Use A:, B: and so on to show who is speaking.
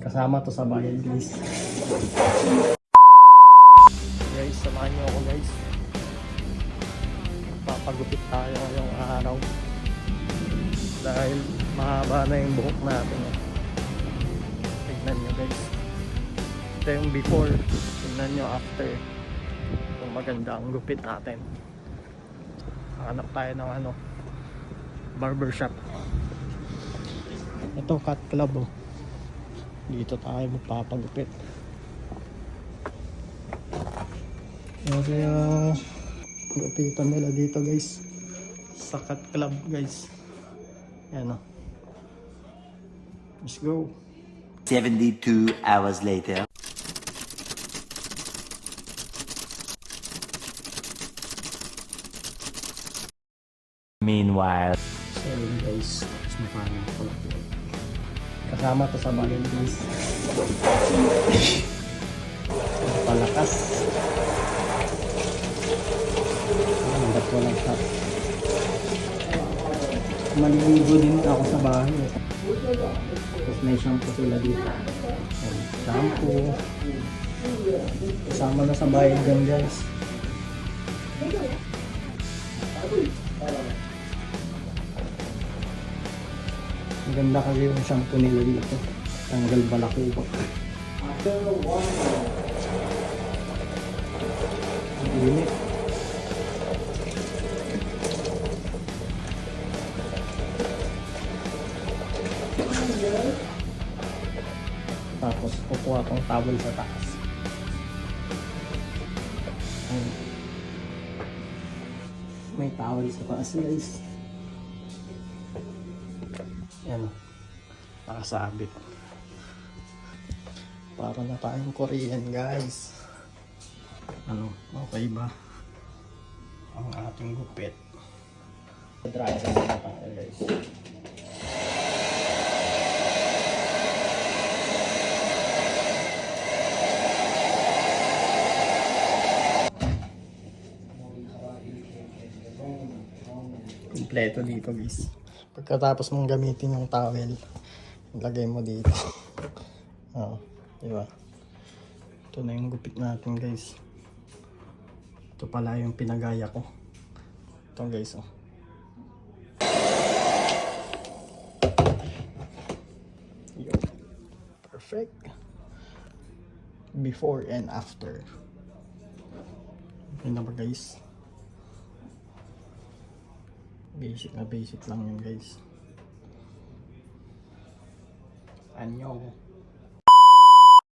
A: Kasama to sa bayan guys. Guys, samahan nyo ako guys. Papagupit tayo ngayong araw. Dahil mahaba na yung buhok natin. Tignan nyo guys. Ito yung before. Tignan nyo after. Kung maganda ang gupit natin. Hanap tayo ng barbershop. Ito cut club oh. Dito tayo magpapagupit. Ito yung gupitan nila dito guys. Sa cut club guys. Yan oh. Let's go.
B: 72 hours later. Meanwhile.
A: So yun guys. Tapos makain ko lang. Kasama to sa bayan guys. Palakas. Ba't ko lang tap. Maliligo din ako sa bahay. Tapos may shampoo sila dito. Shampoo. Kasama na sa bayan dyan guys. Maganda kasi yung shampoo nila dito. Tanggal balakuba. Ang init. Tapos kukuha tong towel sa taas. May towel sa taas guys. Yan o. Nakasabit. Para na tayong Korean guys. Okay ba? Ang ating gupit. Dry sa mga tayo guys. Kompleto dito guys. Pagkatapos mong gamitin yung towel, ilagay mo dito. Diba? Ito na yung gupit natin guys. Ito pala yung pinagaya ko. Ito guys oh. Yun. Perfect. Before and after. Okay na ba guys? Basic lang yun guys. Anyo.